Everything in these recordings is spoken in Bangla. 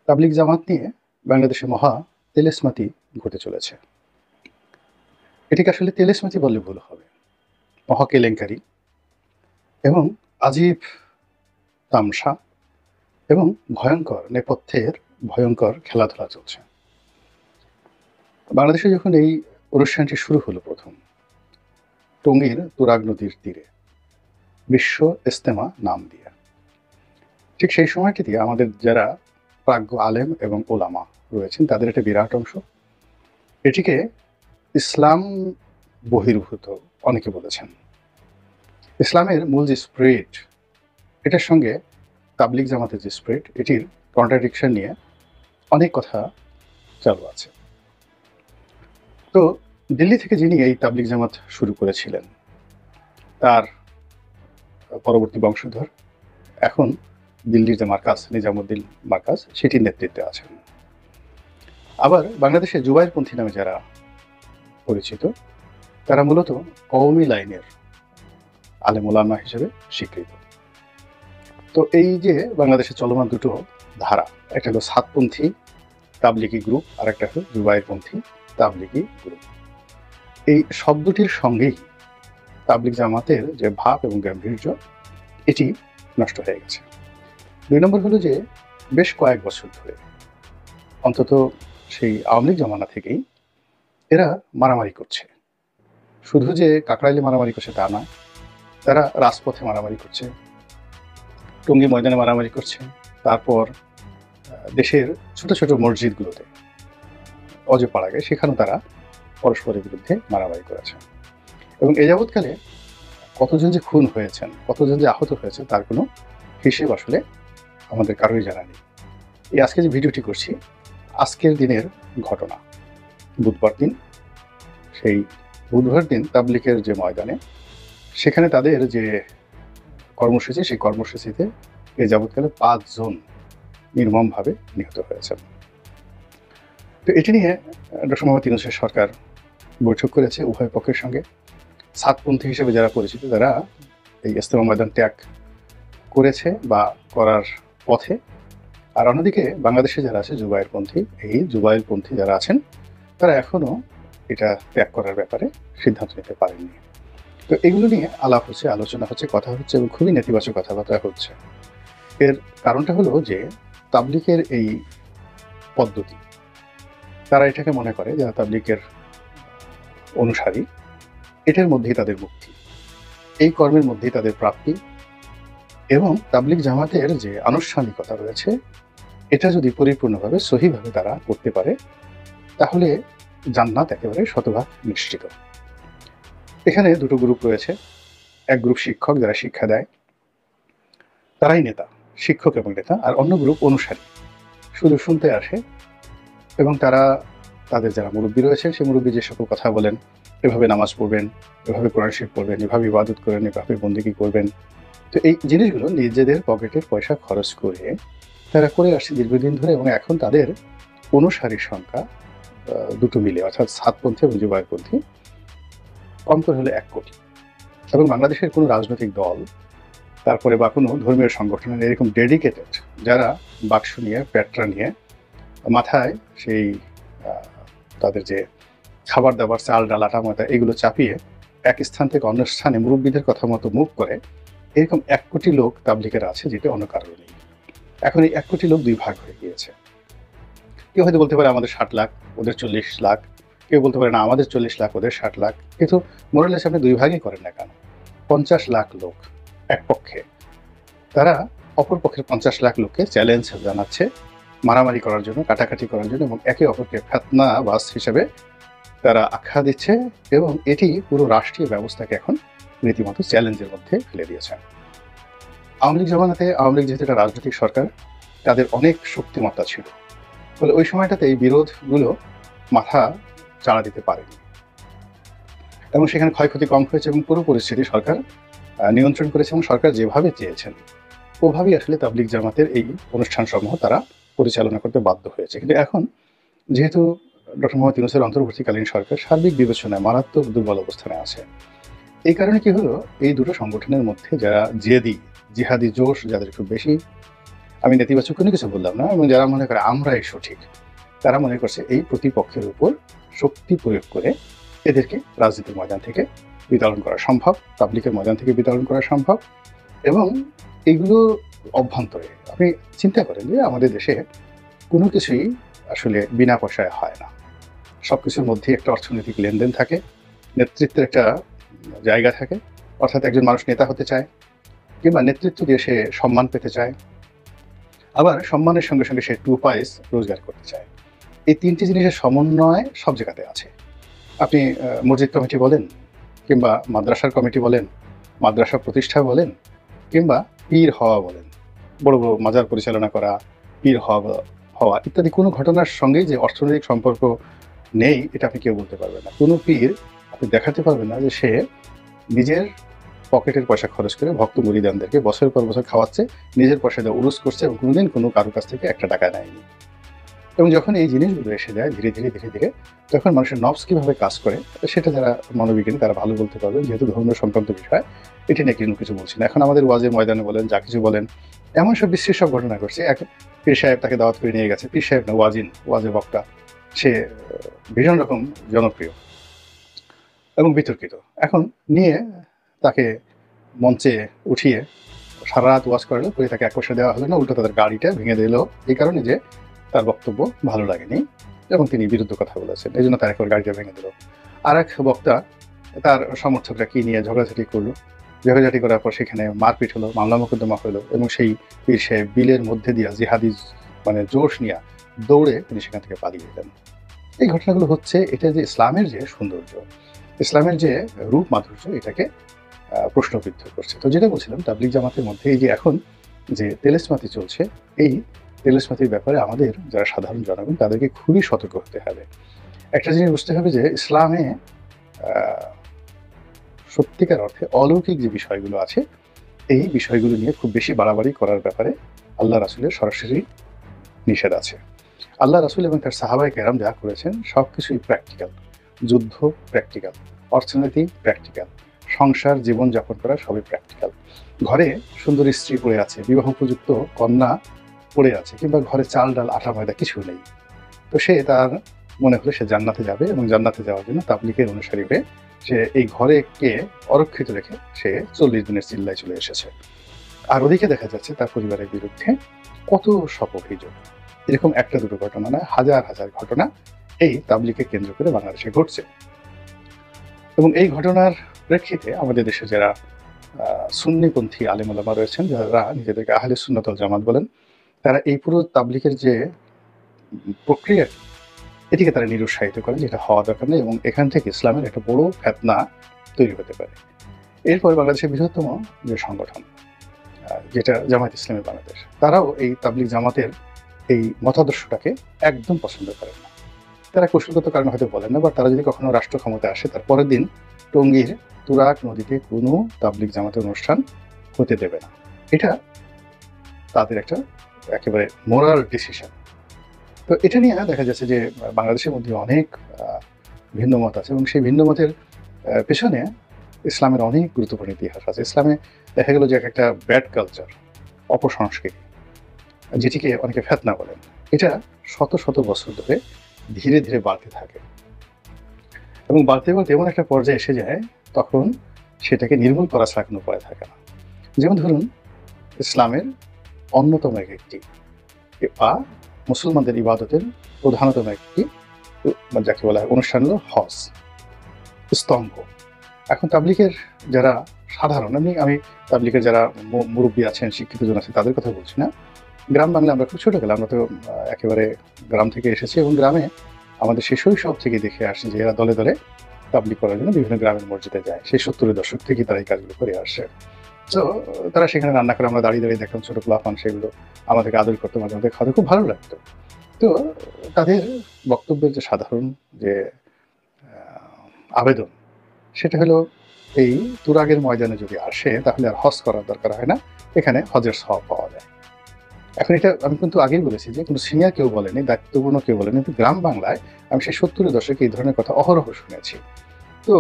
তাবলিগ জামাত নিয়ে বাংলাদেশে মহা তেলেস্মাতি ঘটে চলেছে। এটিকে আসলে তেলেস্মাতি বললে ভুল হবে। মহা কেলেঙ্কারি এবং আজীব তামসা এবং ভয়ঙ্কর নেপথ্যের ভয়ঙ্কর খেলাধুলা চলছে। বাংলাদেশে যখন এই অনুষ্ঠানটি শুরু হলো প্রথম, টঙ্গীর তুরাগ নদীর তীরে বিশ্ব ইজতেমা নাম দিয়ে, ঠিক সেই সময়টিতে আমাদের যারা প্রাজ্ঞ আলেম এবং ওলামা রয়েছেন তাদের একটা বিরাট অংশ এটিকে ইসলাম বহির্ভূত অনেকে বলেছেন। ইসলামের মূল যে স্পিরিট, এটার সঙ্গে তাবলিগ জামাতের যে স্পিরিট, এটির কন্ট্রাডিকশন নিয়ে অনেক কথা চালু আছে। তো দিল্লি থেকে যিনি এই তাবলিগ জামাত শুরু করেছিলেন, তার পরবর্তী বংশধর এখন দিল্লির যে মার্কাজ, নিজামুদ্দিন মার্কাজ, সেটির নেতৃত্বে আছেন। আবার বাংলাদেশে জুবাইরপন্থী নামে যারা পরিচিত, তারা মূলত কওমি লাইনের আলেম ওলামা হিসেবে স্বীকৃত। তো এই যে বাংলাদেশে চলমান দুটো ধারা, একটা হলো সাতপন্থী তাবলিগি গ্রুপ আর একটা হলো জুবাইরপন্থী তাবলিগি গ্রুপ, এই শব্দটির সঙ্গেই তাবলিগ জামাতের যে ভাব এবং গাম্ভীর্য, এটি নষ্ট হয়ে গেছে। ২ নম্বর হলো যে বেশ কয়েক বছর ধরে, অন্তত সেই আওয়ামী লীগ জমানা থেকেই এরা মারামারি করছে। শুধু যে কাকরাইলে মারামারি করছে তা না, তারা রাজপথে মারামারি করছে, টঙ্গী ময়দানে মারামারি করছে, তারপর দেশের ছোট ছোট মসজিদগুলোতে, অজপাড়াগে, সেখানেও তারা পরস্পরের বিরুদ্ধে মারামারি করেছে। এবং এ যাবৎকালে কতজন যে খুন হয়েছেন, কতজন যে আহত হয়েছে, তার কোনো হিসেব আসলে আমাদের কারোই জানা নেই। এই আজকে যে ভিডিওটি করছি, আজকের দিনের ঘটনা, বুধবার দিন। সেই বুধবার দিন তাবলিগের যে ময়দানে, সেখানে তাদের যে কর্মসূচি, সেই কর্মসূচিতে এ যাবৎকালে ৫ জন নির্মমভাবে নিহত হয়েছেন। তো এটি নিয়ে ডক্টর মোহাম্মদ ইউনূসের সরকার বৈঠক করেছে উভয় পক্ষের সঙ্গে। সাতপন্থী হিসেবে যারা পরিচিত, তারা এই ইজতেমা ময়দান ত্যাগ করেছে বা করার পথে, আর অন্যদিকে বাংলাদেশে যারা আছে জুবাইরপন্থী, এই জুবাইরপন্থী যারা আছেন তারা এখনও এটা ত্যাগ করার ব্যাপারে সিদ্ধান্ত নিতে পারেননি। তো এগুলো নিয়ে আলাপ হচ্ছে, আলোচনা হচ্ছে, কথা হচ্ছে এবং খুবই নেতিবাচক কথাবার্তা হচ্ছে। এর কারণটা হলো যে তাবলিগের এই পদ্ধতি, তারা এটাকে মনে করে যারা তাবলিগের অনুসারী, এটার মধ্যেই তাদের মুক্তি, এই কর্মের মধ্যেই তাদের প্রাপ্তি, এবং তাবলিগ জামাতের যে আনুষ্ঠানিকতা রয়েছে, এটা যদি পরিপূর্ণভাবে সহিভাবে তারা করতে পারে, তাহলে জান্নাত একেবারে শতভাগ নিশ্চিত। এখানে দুটো গ্রুপ রয়েছে। এক গ্রুপ শিক্ষক, যারা শিক্ষা দেয়, তারাই নেতা, শিক্ষক এবং নেতা। আর অন্য গ্রুপ অনুসারী, শুধু শুনতে আসে এবং তারা তাদের যারা মুরব্বী রয়েছেন, সেই মুরব্বী যে সকল কথা বলেন, এভাবে নামাজ পড়বেন, এভাবে কোরআন শরীফ পড়বেন, এভাবে ইবাদত করেন, এভাবে বন্দেগী করবেন। তো এই জিনিসগুলো নিজেদের পকেটের পয়সা খরচ করে তারা করে আসছে দীর্ঘদিন ধরে, এবং এখন তাদের অনুসারীর সংখ্যা দুটো মিলে, অর্থাৎ সাতপন্থী এবং জুবাইরপন্থী, কম করে হলে ১ কোটি। এবং বাংলাদেশের কোনো রাজনৈতিক দল, তারপরে বা কোনো ধর্মীয় সংগঠনের এরকম ডেডিকেটেড, যারা বাক্স নিয়ে, প্যাট্রা নিয়ে, মাথায় সেই তাদের যে খাবার দাবার, চাল ডাল আটা ময়দা, এগুলো চাপিয়ে এক স্থান থেকে অন্য স্থানে মুরব্বীদের কথা মতো মুভ করে, এরকম ১ কোটি লোক তাবলিগের আছে, যেটা অন্য কারো নেই। এখন এই ১ কোটি লোক ২ ভাগ হয়ে গিয়েছে। কেউ হয়তো বলতে পারে আমাদের ৬০ লাখ, ওদের ৪০ লাখ, কেউ বলতে পারে না আমাদের ৪০ লাখ, ওদের ৬০ লাখ। কিন্তু মোরালেস আপনি ২ ভাগই করেন না কেন? ৫০ লাখ লোক এক পক্ষে, তারা অপর পক্ষের ৫০ লাখ লোককে চ্যালেঞ্জ জানাচ্ছে মারামারি করার জন্য, কাটাকাটি করার জন্য, এবং একে অপরকে ফিতনাবাজ হিসেবে তারা আখ্যা দিচ্ছে, এবং এটি পুরো রাষ্ট্রীয় ব্যবস্থাকে এখন রীতিমতো চ্যালেঞ্জের মধ্যে ফেলে দিয়েছে। আওয়ামী লীগ জমানাতে, আওয়ামী লীগ যেহেতু একটা রাজনৈতিক সরকার, তাদের অনেক শক্তিমত্তা ছিল, ফলে ওই সময়টাতে এই বিরোধগুলো মাথা চাড়া দিতে পারেনি, এবং সেখানে ক্ষয়ক্ষতি কম হয়েছে এবং পুরো পরিস্থিতি সরকার নিয়ন্ত্রণ করেছে, এবং সরকার যেভাবে চেয়েছেন ওভাবেই আসলে তাবলিগ জামাতের এই অনুষ্ঠানসমূহ তারা পরিচালনা করতে বাধ্য হয়েছে। কিন্তু এখন যেহেতু ডক্টর মোহাম্মদ ইউনূসের অন্তর্বর্তীকালীন সরকার সার্বিক বিবেচনায় মারাত্মক দুর্বল অবস্থানে আছে, এই কারণে কি হলো, এই দুটো সংগঠনের মধ্যে যারা জেদি, জিহাদি জোশ যাদের খুব বেশি, আমি নেতিবাচক কোনো কিছু বললাম না। এবং যারা মনে করে আমরাই সঠিক, তারা মনে করছে এই প্রতিপক্ষের উপর শক্তি প্রয়োগ করে এদেরকে রাজনীতির ময়দান থেকে বিতাড়ন করা সম্ভব, তাবলিগের ময়দান থেকে বিতাড়ন করা সম্ভব। এবং এগুলো অভ্যন্তরে আপনি চিন্তা করেন যে আমাদের দেশে কোনো কিছুই আসলে বিনা পয়সায় হয় না। সবকিছুর মধ্যেই একটা অর্থনৈতিক লেনদেন থাকে, নেতৃত্বের একটা জায়গা থাকে। অর্থাৎ একজন মানুষ নেতা হতে চায় কিংবা নেতৃত্ব দিয়ে সে সম্মান পেতে চায়, আবার সম্মানের সঙ্গে সঙ্গে সে 2 পয়স রোজগার করতে চায়। এই ৩টি জিনিসের সমন্বয় সব জায়গাতে আছে। আপনি মসজিদ কমিটি বলেন, কিংবা মাদ্রাসার কমিটি বলেন, মাদ্রাসা প্রতিষ্ঠা বলেন, কিংবা পীর হওয়া বলেন, বড় বড় মাজার পরিচালনা করা, পীর হওয়া ইত্যাদি কোনো ঘটনার সঙ্গেই যে অর্থনৈতিক সম্পর্ক নেই, এটা আপনি কেউ বলতে পারবেন না। কোনো পীর আপনি দেখাতে পারবেন না যে সে নিজের পকেটের পয়সা খরচ করে ভক্ত মুরিদানদেরকে বছরের পর বছর খাওয়াচ্ছে, নিজের পয়সা দিয়ে উরুস করছে এবং কোনোদিন কোনো কারোর কাছ থেকে একটা টাকা নেয়নি। এবং যখন এই জিনিসগুলো এসে যায় ধীরে ধীরে ধীরে ধীরে, তখন মানুষের নফস কীভাবে কাজ করে সেটা যারা মনোবিজ্ঞানী তারা ভালো বলতে পারবেন, যেহেতু ধর্ম সংক্রান্ত বিষয়। এটি নিয়ে কোনো কিছু বলছি না। এখন আমাদের ওয়াজের ময়দানে বলেন, যা কিছু বলেন, এমন সব বিশ্বের সব ঘটনা ঘটছে। এক পীর সাহেব তাকে দাওয়াত করে নিয়ে গেছে, পীর সাহেব না, ওয়াজের বক্তা, সে ভীষণ রকম জনপ্রিয় এবং বিতর্কিত। এখন নিয়ে তাকে মঞ্চে উঠিয়ে সারা রাত ওয়াজ করালো, পরে তাকে 1 পয়সা দেওয়া হলো না, উল্টো তাদের গাড়িটা ভেঙে দিল এই কারণে যে তার বক্তব্য ভালো লাগেনি এবং তিনি বিরুদ্ধ কথা বলেছেন, এই জন্য তার একবার গাড়িটা ভেঙে দিল। আর এক বক্তা, তার সমর্থকরা কি নিয়ে ঝগড়াঝাটি করলো, ঝগড়াঝাটি করার পর সেখানে মারপিট হলো, মামলা মোকদ্দমা হলো এবং সেই পীর সাহেব বিলের মধ্যে দিয়া জিহাদি মানে জোশ নিয়ে দৌড়ে তিনি সেখান থেকে পালিয়ে গেলেন। এই ঘটনাগুলো হচ্ছে এটা যে ইসলামের যে সৌন্দর্য, ইসলামের যে রূপ মাধুর্য, এটাকে প্রশ্নবিদ্ধ করছে। তো যেটা বলছিলাম, তাবলিগ জামাতের মধ্যে এই যে এখন যে তেলেসমাতি চলছে, এই তেলেসমাতির ব্যাপারে আমাদের যারা সাধারণ জনগণ তাদেরকে খুবই সতর্ক হতে হবে। একটা জিনিস বুঝতে হবে যে ইসলামে সত্যিকার অর্থে অলৌকিক যে বিষয়গুলো আছে, এই বিষয়গুলো নিয়ে খুব বেশি বাড়াবাড়ি করার ব্যাপারে আল্লাহ রাসূলের সরাসরি নিষেধ আছে। আল্লাহ রাসূল এবং তার সাহাবায়ে কেরাম যা করেছেন সবকিছুই প্র্যাকটিক্যাল। যুদ্ধ প্র্যাকটিক্যাল, অর্থনীতি প্র্যাকটিক্যাল, সংসার জীবনযাপন করা সবই প্র্যাকটিক্যাল। ঘরে সুন্দরী স্ত্রী পড়ে আছে, বিবাহ উপযুক্ত কন্যা পড়ে আছে, কিংবা ঘরে চাল ডাল আটা ময়দা কিছু নেই, তো সে তার মনে হলে সে জান্নাতে যাবে এবং জান্নাতে যাওয়ার জন্য তাবলীগের অনুসারী হয়ে সে এই ঘরেকে অরক্ষিত রেখে সে 40 দিনের চিল্লায় চলে এসেছে। আর ওদিকে দেখা যাচ্ছে তার পরিবারের বিরুদ্ধে কত সব অভিযোগ। এরকম একটা দুটো ঘটনা না, হাজার হাজার ঘটনা এই তাবলীগকে কেন্দ্র করে বাংলাদেশে ঘটছে। এবং এই ঘটনার প্রেক্ষিতে আমাদের দেশে যারা সুন্নিপন্থী আলেম ওলামা রয়েছেন, যারা নিজেদেরকে আহলে সুন্নাত ওয়াল জামাত বলেন, তারা এই পুরো তাবলীগের যে প্রক্রিয়া, এটিকে তারা নিরুৎসাহিত করেন, যেটা হওয়া দরকার নেই এবং এখান থেকে ইসলামের একটা বড় ফিতনা তৈরি হতে পারে। এরপর বাংলাদেশের বৃহত্তম যে সংগঠন যেটা জামায়াত ইসলামী বাংলাদেশ, তারাও এই তাবলীগ জামাতের এই মতাদর্শটাকে একদম পছন্দ করেন না। তারা কৌশলগত কারণে হয়তো বলেন না, বা তারা যদি কখনো রাষ্ট্র ক্ষমতায় আসে তার পরের দিন টঙ্গীর তুরাগ নদীতে কোনো তাবলীগ জামাতের অনুষ্ঠান হতে দেবে না। এটা তাদের একটা একেবারে মোরাল ডিসিশন। তো এটা নিয়ে দেখা যাচ্ছে যে বাংলাদেশের মধ্যে অনেক ভিন্ন মত আছে এবং সেই ভিন্ন মতের পেছনে ইসলামের অনেক গুরুত্বপূর্ণ ইতিহাস আছে। ইসলামে দেখা গেল যে একটা ব্যাড কালচার, অপসংস্কৃতি, যেটিকে অনেকে ফিতনা বলেন, এটা শত শত বছর ধরে ধীরে ধীরে বাড়তে থাকে এবং বাড়তে বাড়তে এমন একটা পর্যায়ে এসে যায় তখন সেটাকে নির্মূল করা ছাড়া কোনো উপায় থাকে না। যেমন ধরুন, ইসলামের অন্যতম একটি বা মুসলমানদের ইবাদতের প্রধানতম একটি যাকে বলা হয় অনুষ্ঠান হলো হজ, স্তম্ভ। এখন তাবলীগের যারা সাধারণ, আমি তাবলীগের যারা মুরব্বী আছেন, শিক্ষিত জন আছে, তাদের কথা বলছি না। গ্রাম বাংলা আমরা খুব ছোটো গেলাম, আমরা তো একেবারে গ্রাম থেকে এসেছি এবং গ্রামে আমাদের সেই শৈশব থেকে দেখে আসছি যে এরা দলে দলে তাবলীগ করার জন্য বিভিন্ন গ্রামের মসজিদে যায়। সেই 70-এর দশক থেকে তারা এই কাজগুলো করে আসছে। তো তারা সেখানে রান্না করে, আমরা দাঁড়িয়ে দাঁড়িয়ে দেখতাম, ছোটো পোলাপান সেগুলো আমাদেরকে আদর করতো, মাঝে মধ্যে খাওয়াতে খুব ভালো লাগতো। তো তাদের বক্তব্যের যে সাধারণ যে আবেদন, সেটা হলো এই তুরাগের ময়দানে যদি আসে তাহলে আর হজ করার দরকার হয় না, এখানে হজের সওয়াব পাওয়া যায়। এখন এটা আমি কিন্তু আগেই বলেছি যে কোনো সিনিয়র কেউ বলেনি, দায়িত্বপূর্ণ কেউ বলেনি, কিন্তু গ্রাম বাংলায় আমি সেই 70-এর দশকে এই ধরনের কথা অহরহ শুনেছি। তো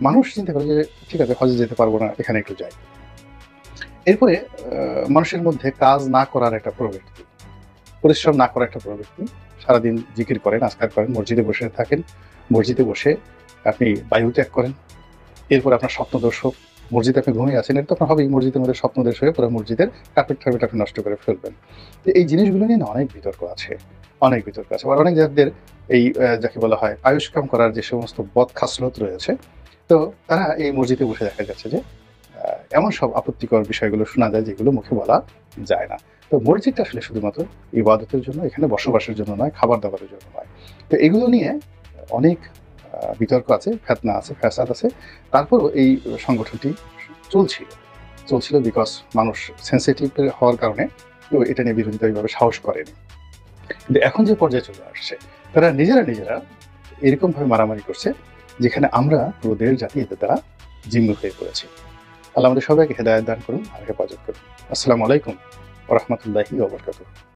মানুষ চিন্তা করে যে ঠিক আছে, হজে যেতে পারবো না, এখানে একটু যাই। এরপরে মানুষের মধ্যে কাজ না করার একটা প্রবৃত্তি, পরিশ্রম না করার একটা প্রবৃত্তি। সারাদিন জিকির করেন, আজকার করেন, মসজিদে বসে থাকেন। মসজিদে বসে আপনি বায়ু ত্যাগ করেন। এরপর আপনার স্বপ্নদোষ হোক, মসজিদে আপনি ঘুমিয়ে আছেন, এটা তো আপনার হবেই। মসজিদের মধ্যে স্বপ্নদোষ হয়ে পুরো মসজিদের কার্পেট-টার্পেট আপনি নষ্ট করে ফেলবেন। তো এই জিনিসগুলো নিয়ে না অনেক বিতর্ক আছে, অনেক বিতর্ক আছে। আবার অনেক যাদের এই যাকে বলা হয় আয়ুষ্কাম করার যে সমস্ত বদ খাসলত রয়েছে, তো তারা এই মসজিদে বসে দেখা যাচ্ছে যে এমন সব আপত্তিকর বিষয়গুলো শোনা যায় যেগুলো মুখে বলা যায় না। তো মসজিদটা আসলে শুধুমাত্র ইবাদতের জন্য, এখানে বসবাসের জন্য নয়, খাবার-দাবারের জন্য নয়। তো এগুলো নিয়ে অনেক বিতর্ক আছে, ফিতনা আছে, ফ্যাসাদ আছে। তারপরও এই সংগঠনটি চলছিল। চলছিল বিকজ মানুষ সেনসিটিভ হওয়ার কারণে তো এটা নিয়ে বিরোধিতা ওইভাবে সাহস করেনি। কিন্তু এখন যে পর্যায়ে চলে আসছে, তারা নিজেরা এরকমভাবে মারামারি করছে, যেখানে আমরা পুরো দেশ জাতি এতে তারা জিম্মি হয়ে পড়েছি। আল্লাহ আমাদের সবাইকে হেদায়েত দান করুন আর হেফাজত করুন। আসসালামু আলাইকুম ওয়া রাহমাতুল্লাহি ওয়া বারাকাতুহু।